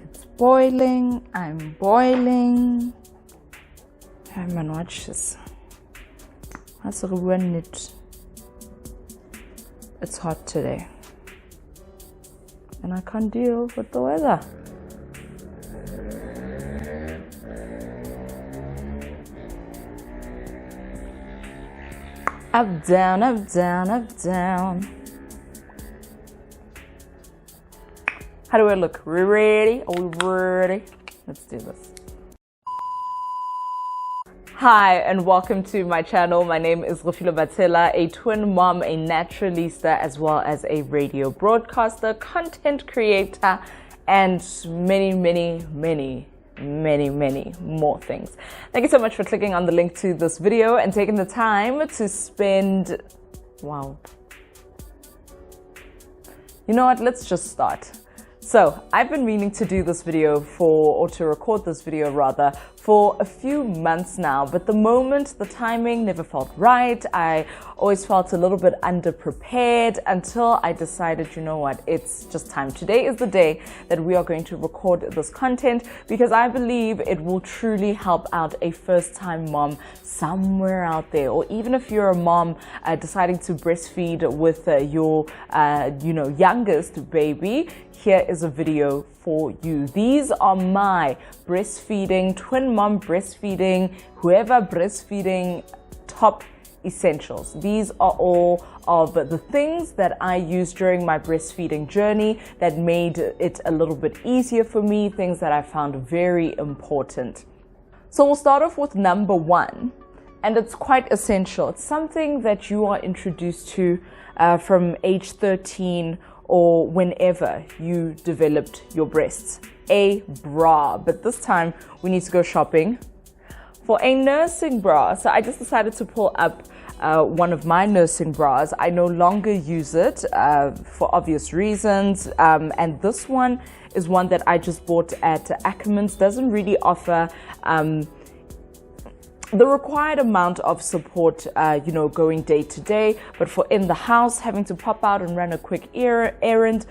It's boiling. I'm boiling. Hey man, watch this. That's a run it. It's hot today. And I can't deal with the weather. Up, down, up, down, up, down. How do I look? We ready? Are we ready? Let's do this. Hi and welcome to my channel. My name is Batela, a twin mom, a naturalista, as well as a radio broadcaster, content creator, and many more things. Thank you so much for clicking on the link to this video and taking the time to spend, wow. You know what, let's just start. So I've been meaning to do this video or to record this video rather, for a few months now, but the timing never felt right. I always felt a little bit underprepared until I decided, you know what, it's just time. Today is the day that we are going to record this content because I believe it will truly help out a first-time mom somewhere out there, or even if you're a mom deciding to breastfeed with your youngest baby. Here is a video for you. These are my breastfeeding, twin mom breastfeeding, whoever breastfeeding top essentials. These are all of the things that I used during my breastfeeding journey that made it a little bit easier for me, things that I found very important. So we'll start off with number one, and it's quite essential. It's something that you are introduced to from age 13 or whenever you developed your breasts. A bra, but this time we need to go shopping for a nursing bra. So I just decided to pull up one of my nursing bras. I no longer use it for obvious reasons, and this one is one that I just bought at Ackerman's. Doesn't really offer the required amount of support, going day to day, but for in the house, having to pop out and run a quick errand,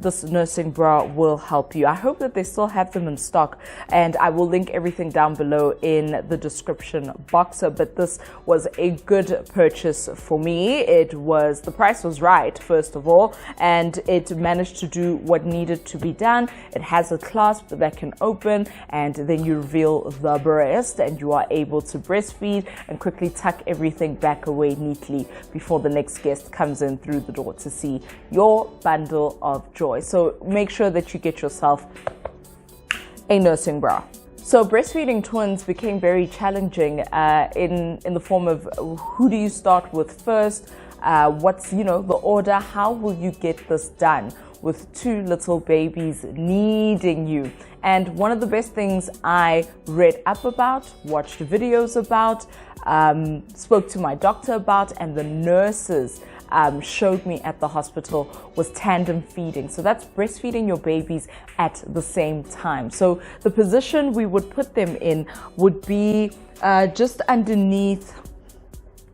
this nursing bra will help you. I hope that they still have them in stock, and I will link everything down below in the description box. But this was a good purchase for me. The price was right, first of all, and it managed to do what needed to be done. It has a clasp that can open, and then you reveal the breast, and you are able to breastfeed and quickly tuck everything back away neatly before the next guest comes in through the door to see your bundle of joy. So make sure that you get yourself a nursing bra. So breastfeeding twins became very challenging in the form of who do you start with first? What's the order? How will you get this done with two little babies needing you? And one of the best things I read up about, watched videos about, spoke to my doctor about, and the nurses showed me at the hospital was tandem feeding. So that's breastfeeding your babies at the same time. So the position we would put them in would be just underneath,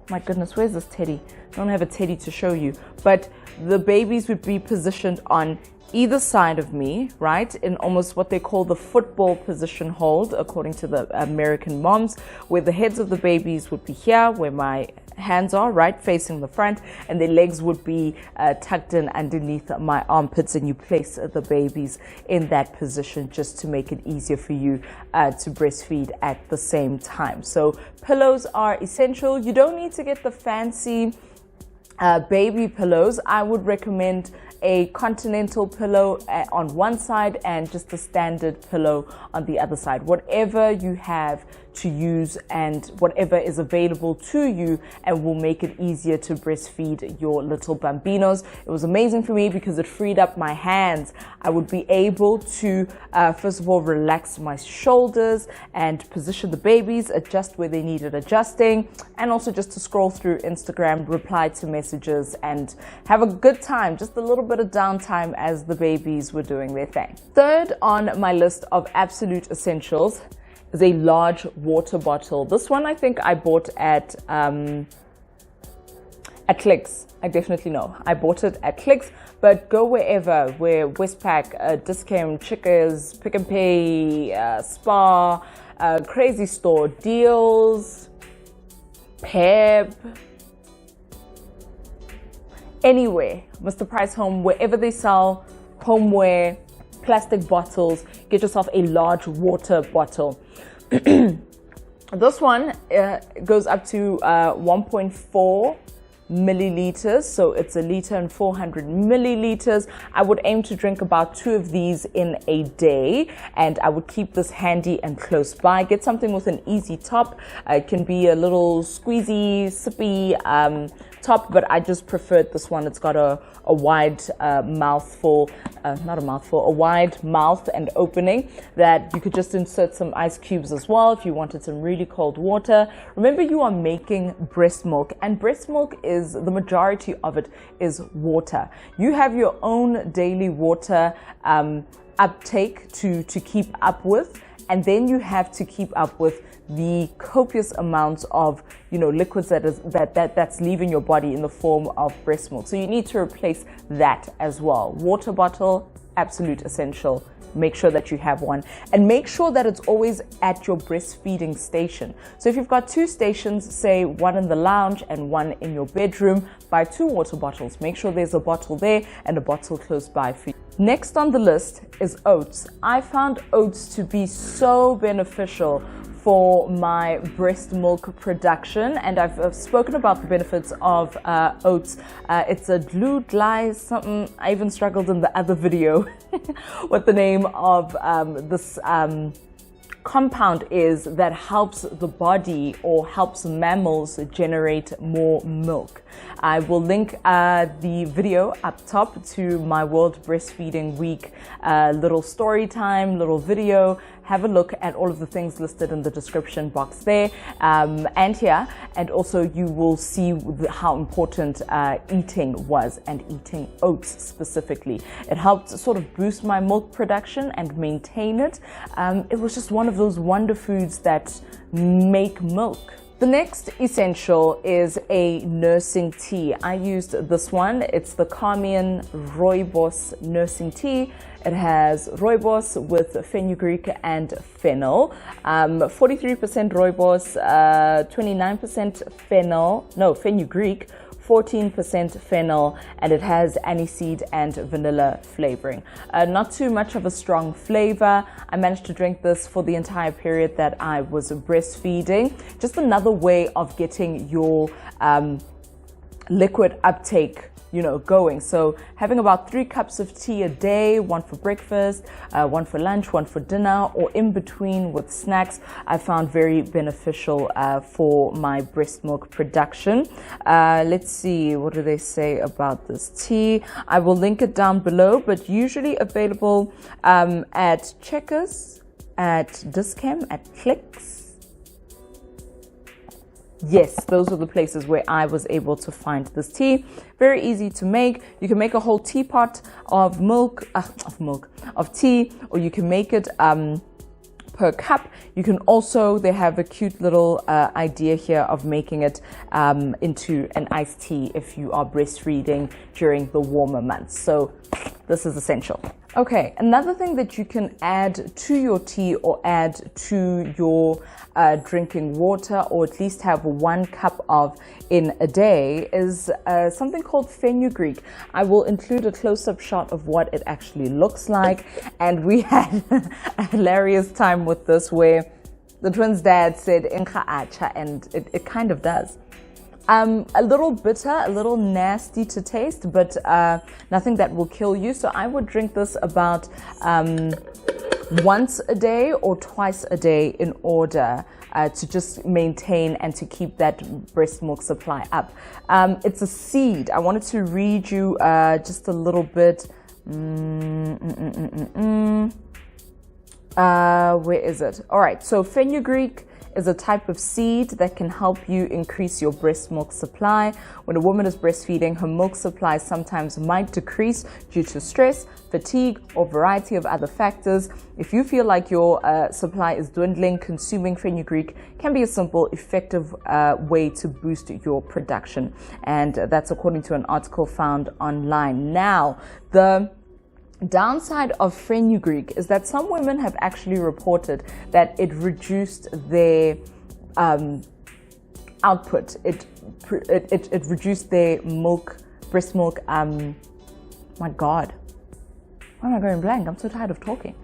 my goodness, where's this teddy? I don't have a teddy to show you, but the babies would be positioned on either side of me, right, in almost what they call the football position hold, according to the American moms, where the heads of the babies would be here, where my hands are, right, facing the front, and their legs would be tucked in underneath my armpits, and you place the babies in that position just to make it easier for you to breastfeed at the same time. So pillows are essential. You don't need to get the fancy baby pillows. I would recommend a continental pillow on one side and just a standard pillow on the other side. Whatever you have to use and whatever is available to you, and will make it easier to breastfeed your little bambinos. It was amazing for me because it freed up my hands. I would be able to first of all relax my shoulders and position the babies, adjust where they needed adjusting, and also just to scroll through Instagram, reply to messages, and have a good time, just a little bit of downtime as the babies were doing their thing. Third on my list of absolute essentials is a large water bottle. This one I think I bought at At Clicks, I definitely know. I bought it at Clicks, but go wherever, where Westpac, Discount, Chickers, Pick and Pay, Spar, Crazy Store, Deals, Pep, anywhere, Mr. Price Home, wherever they sell homeware, plastic bottles, get yourself a large water bottle. This one goes up to 1.4 milliliters, so it's a liter and 400 milliliters. I would aim to drink about 2 of these in a day, and I would keep this handy and close by. Get something with an easy top. It can be a little squeezy, sippy top, but I just preferred this one. It's got a wide mouthful, a wide mouth and opening that you could just insert some ice cubes as well if you wanted some really cold water. Remember, you are making breast milk, and breast milk is, the majority of it is water. You have your own daily water uptake to keep up with, and then you have to keep up with the copious amounts of liquids that's leaving your body in the form of breast milk. So you need to replace that as well. Water bottle, absolute essential. Make sure that you have one, and make sure that it's always at your breastfeeding station. So if you've got 2 stations, say one in the lounge and one in your bedroom, buy 2 water bottles. Make sure there's a bottle there and a bottle close by for you. Next on the list is oats. I found oats to be so beneficial for my breast milk production, and I've spoken about the benefits of oats. It's a glue something. I even struggled in the other video what the name of this compound is that helps the body, or helps mammals generate more milk. I will link the video up top to my World Breastfeeding Week little story time, little video. Have a look at all of the things listed in the description box there and here, and also you will see how important eating was, and eating oats specifically. It helped sort of boost my milk production and maintain it. It was just one of those wonder foods that make milk. The next essential is a nursing tea. I used this one. It's the Carmien Rooibos nursing tea. It has rooibos with fenugreek and fennel, 43% rooibos, 29% fenugreek, 14% fennel, and it has aniseed and vanilla flavoring. Not too much of a strong flavor. I managed to drink this for the entire period that I was breastfeeding. Just another way of getting your liquid uptake going. So having about 3 cups of tea a day, 1 for breakfast, 1 for lunch, 1 for dinner, or in between with snacks, I found very beneficial for my breast milk production. Let's see, what do they say about this tea? I will link it down below, but usually available at Checkers, at Discam, at Clicks. Yes, those are the places where I was able to find this tea. Very easy to make. You can make a whole teapot of tea, or you can make it per cup. You can also, they have a cute little idea here of making it into an iced tea if you are breastfeeding during the warmer months. So this is essential. Okay, another thing that you can add to your tea, or add to your drinking water, or at least have 1 cup of in a day, is something called fenugreek. I will include a close-up shot of what it actually looks like. And we had a hilarious time with this, where the twins' dad said "Inga acha," and it kind of does. A little bitter, a little nasty to taste, but nothing that will kill you. So I would drink this about once a day or twice a day in order to just maintain and to keep that breast milk supply up. It's a seed. I wanted to read you just a little bit. Where is it? All right, so fenugreek is a type of seed that can help you increase your breast milk supply. When a woman is breastfeeding, her milk supply sometimes might decrease due to stress, fatigue, or variety of other factors. If you feel like your supply is dwindling, consuming fenugreek can be a simple, effective way to boost your production. And that's according to an article found online. Now, the downside of fenugreek is that some women have actually reported that it reduced their output. It reduced their breast milk. My God, why am I going blank? I'm so tired of talking.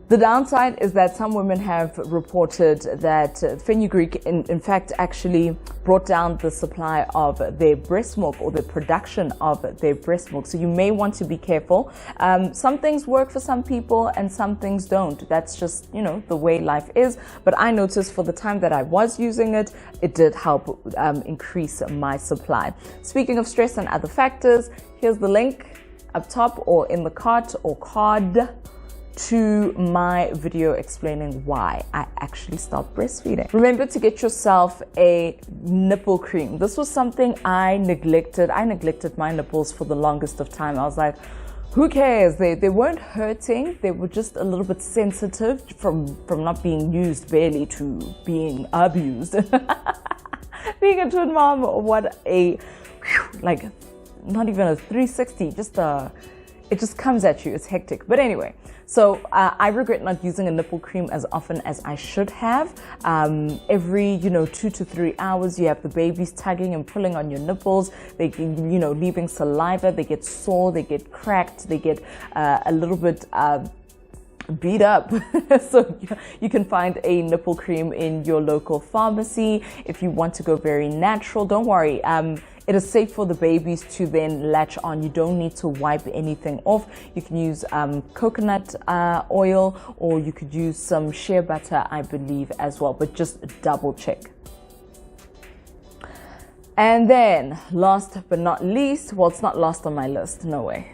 The downside is that some women have reported that fenugreek, in fact, actually brought down the supply of their breast milk or the production of their breast milk. So you may want to be careful. Some things work for some people and some things don't. That's just, the way life is. But I noticed for the time that I was using it, it did help increase my supply. Speaking of stress and other factors, here's the link up top or in the cart or card to my video explaining why I actually stopped breastfeeding. Remember to get yourself a nipple cream. This was something I neglected. I neglected my nipples for the longest of time. I was like, who cares? They weren't hurting. They were just a little bit sensitive from not being used barely to being abused. Being a twin mom, what a, like, not even a 360, it just comes at you. It's hectic. But anyway, so I regret not using a nipple cream as often as I should have. Every 2 to 3 hours, you have the babies tugging and pulling on your nipples. They leaving saliva. They get sore. They get cracked. They get a little bit beat up. So you can find a nipple cream in your local pharmacy. If you want to go very natural, don't worry. It is safe for the babies to then latch on. You don't need to wipe anything off. You can use coconut oil, or you could use some shea butter, I believe, as well, but just double check. And then last but not least, well, it's not last on my list, no way.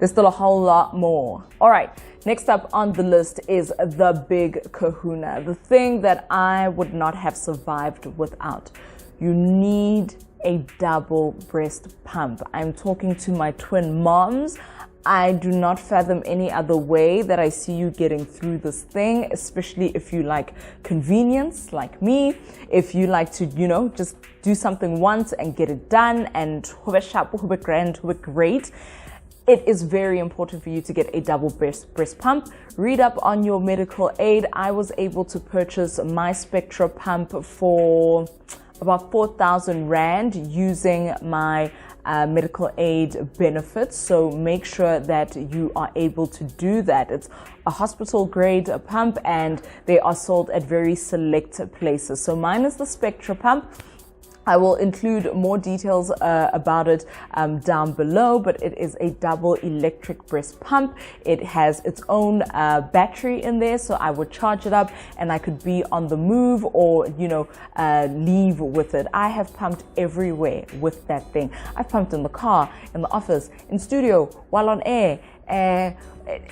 There's still a whole lot more. All right, next up on the list is the big kahuna, the thing that I would not have survived without. You need a double breast pump. I'm talking to my twin moms. I do not fathom any other way that I see you getting through this thing, especially if you like convenience like me. If you like to, just do something once and get it done and great. It is very important for you to get a double breast pump. Read up on your medical aid. I was able to purchase my Spectra pump for about 4,000 Rand using my medical aid benefits. So make sure that you are able to do that. It's a hospital grade pump and they are sold at very select places. So mine is the Spectra pump. I will include more details about it down below, but it is a double electric breast pump. It has its own battery in there, so I would charge it up and I could be on the move or, leave with it. I have pumped everywhere with that thing. I've pumped in the car, in the office, in studio, while on air.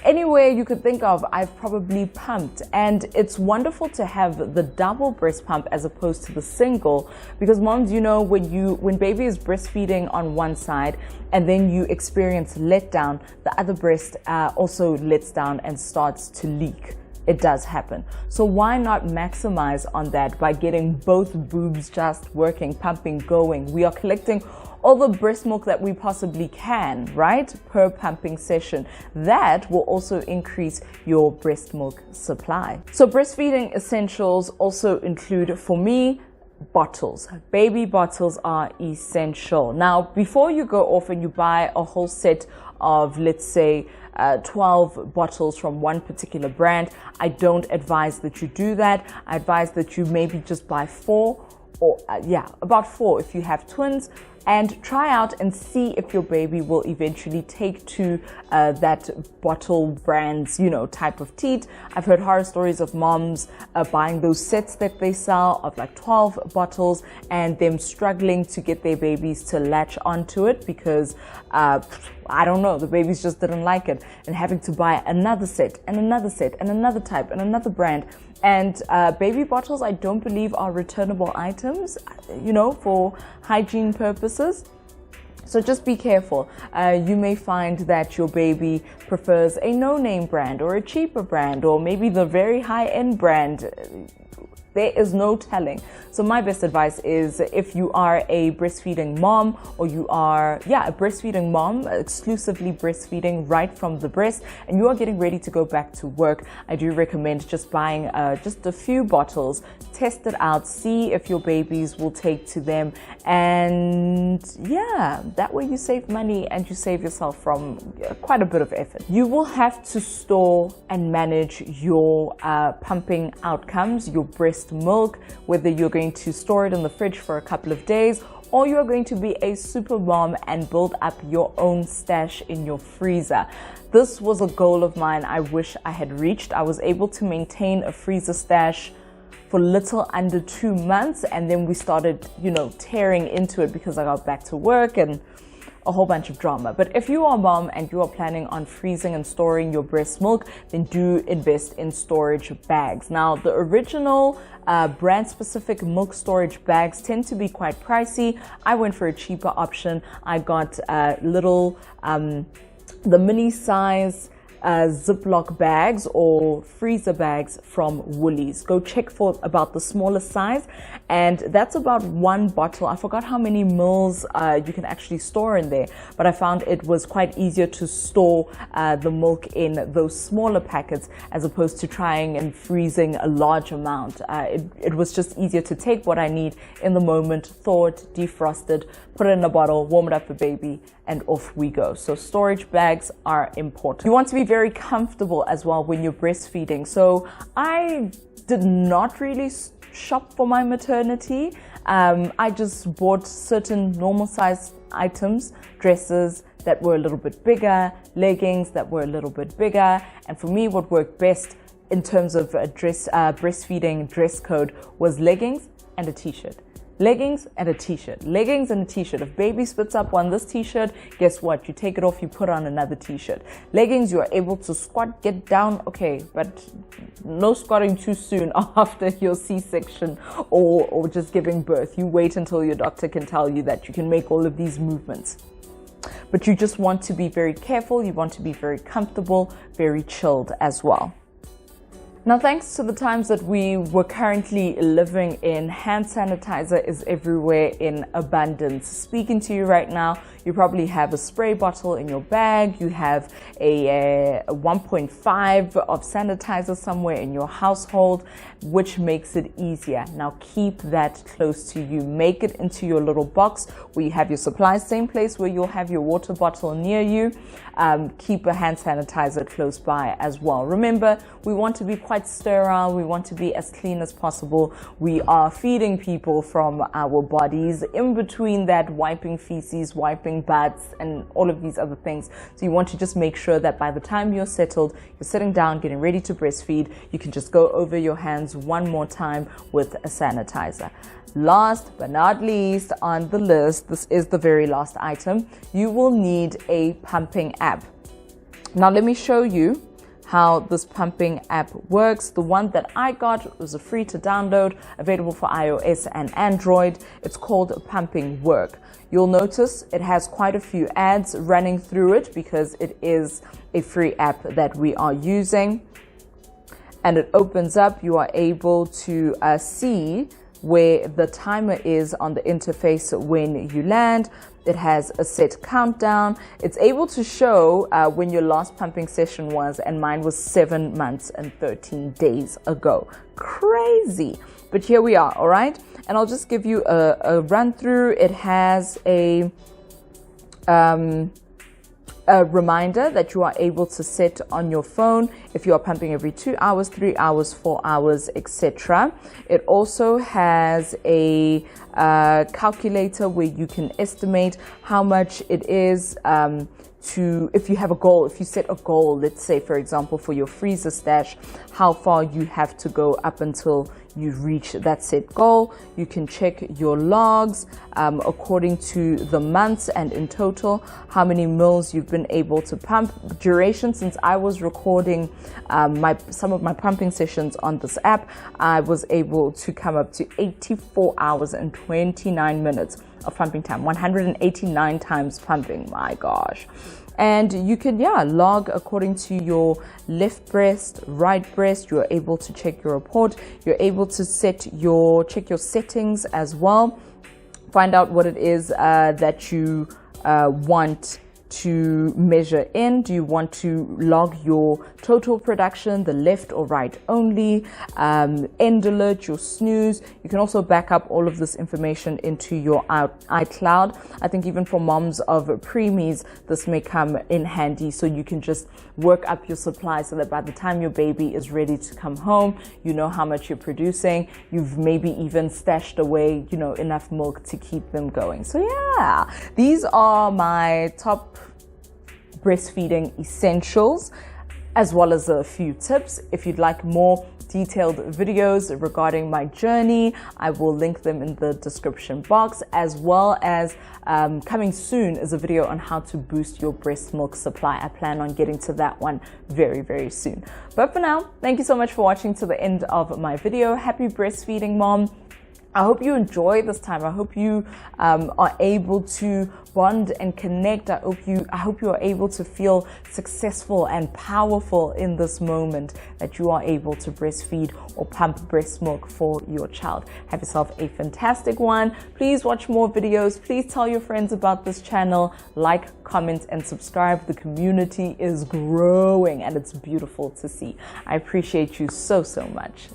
Anywhere you could think of, I've probably pumped. And it's wonderful to have the double breast pump as opposed to the single, because moms, when baby is breastfeeding on one side and then you experience letdown, the other breast also lets down and starts to leak. It does happen. So why not maximize on that by getting both boobs just working, pumping, going? We are collecting all the breast milk that we possibly can, right? Per pumping session. That will also increase your breast milk supply. So breastfeeding essentials also include, for me, bottles. Baby bottles are essential. Now, before you go off and you buy a whole set of, let's say, 12 bottles from one particular brand, I don't advise that you do that. I advise that you maybe just buy 4 or about 4 if you have twins. and try out and see if your baby will eventually take to that bottle brands, type of teat. I've heard horror stories of moms buying those sets that they sell of like 12 bottles and them struggling to get their babies to latch onto it because I don't know, the babies just didn't like it, and having to buy another set and another set and another type and another brand. And baby bottles, I don't believe, are returnable items, for hygiene purposes. So just be careful. You may find that your baby prefers a no-name brand or a cheaper brand or maybe the very high-end brand. There is no telling. So my best advice is, if you are a breastfeeding mom or you are, a breastfeeding mom, exclusively breastfeeding right from the breast, and you are getting ready to go back to work, I do recommend just buying just a few bottles, test it out, see if your babies will take to them. And that way you save money and you save yourself from quite a bit of effort. You will have to store and manage your pumping outcomes, your breast milk, whether you're going to store it in the fridge for a couple of days or you're going to be a super mom and build up your own stash in your freezer. This was a goal of mine I wish I had reached. I was able to maintain a freezer stash for little under 2 months, and then we started, tearing into it because I got back to work and a whole bunch of drama. But if you are a mom and you are planning on freezing and storing your breast milk, then do invest in storage bags. Now, the original brand-specific milk storage bags tend to be quite pricey. I went for a cheaper option. I got the mini size Ziploc bags or freezer bags from Woolies. Go check for about the smaller size, and that's about 1 bottle. I forgot how many mils you can actually store in there, but I found it was quite easier to store the milk in those smaller packets as opposed to trying and freezing a large amount. It was just easier to take what I need in the moment, thaw it, defrost it, put it in a bottle, warm it up for baby, and off we go. So storage bags are important. You want to be very comfortable as well when you're breastfeeding. So I did not really shop for my maternity. I just bought certain normal size items, dresses that were a little bit bigger, leggings that were a little bit bigger. And for me, what worked best in terms of breastfeeding dress code was leggings and a t-shirt. Leggings and a t-shirt. Leggings and a t-shirt. If baby spits up on this t-shirt, guess what? You take it off, you put on another t-shirt. Leggings, you are able to squat, get down, okay, but no squatting too soon after your C-section or just giving birth. You wait until your doctor can tell you that you can make all of these movements. But you just want to be very careful. You want to be very comfortable, very chilled as well. Now, thanks to the times that we were currently living in, hand sanitizer is everywhere in abundance. Speaking to you right now, you probably have a spray bottle in your bag. You have a 1.5 of sanitizer somewhere in your household, which makes it easier. Now, keep that close to you. Make it into your little box where you have your supplies, same place where you'll have your water bottle near you. Keep a hand sanitizer close by as well. Remember, we want to be quite sterile. We want to be as clean as possible. We are feeding people from our bodies. In between that, wiping feces, wiping butts, and all of these other things. So you want to just make sure that by the time you're settled, you're sitting down, getting ready to breastfeed, you can just go over your hands one more time with a sanitizer. Last but not least on the list, this is the very last item, you will need a pumping app. Now let me show you how this pumping app works. The one that I got was a free to download, available for iOS and Android. It's called Pumping Work. You'll notice it has quite a few ads running through it because it is a free app that we are using. And it opens up, you are able to see where the timer is on the interface when you land. It has a set countdown. It's able to show when your last pumping session was, and mine was 7 months and 13 days ago. Crazy. But here we are, all right? And I'll just give you a run through. It has a a reminder that you are able to set on your phone if you are pumping every 2 hours, 3 hours, 4 hours, etc. It also has a calculator where you can estimate how much it is if you have a goal, if you set a goal, let's say, for example, for your freezer stash, how far you have to go up until you reach that set goal. You can check your logs according to the months and in total how many mils you've been able to pump. Duration, since I was recording some of my pumping sessions on this app, I was able to come up to 84 hours and 29 minutes of pumping time, 189 times pumping. My gosh. And you can, log according to your left breast, right breast. You're able to check your report. You're able to check your settings as well. Find out what it is that you want to measure in. Do you want to log your total production, the left or right only, end alert, your snooze? You can also back up all of this information into your iCloud. I think even for moms of preemies, this may come in handy, so you can just work up your supply so that by the time your baby is ready to come home, you know how much you're producing. You've maybe even stashed away, enough milk to keep them going. So yeah, these are my top breastfeeding essentials, as well as a few tips. If you'd like more detailed videos regarding my journey, I will link them in the description box, as well as coming soon is a video on how to boost your breast milk supply. I plan on getting to that one very, very soon. But for now, thank you so much for watching to the end of my video. Happy breastfeeding, mom. I hope you enjoy this time. I hope you are able to bond and connect. I hope you are able to feel successful and powerful in this moment, that you are able to breastfeed or pump breast milk for your child. Have yourself a fantastic one. Please watch more videos. Please tell your friends about this channel. Like, comment, and subscribe. The community is growing and it's beautiful to see. I appreciate you so, so much.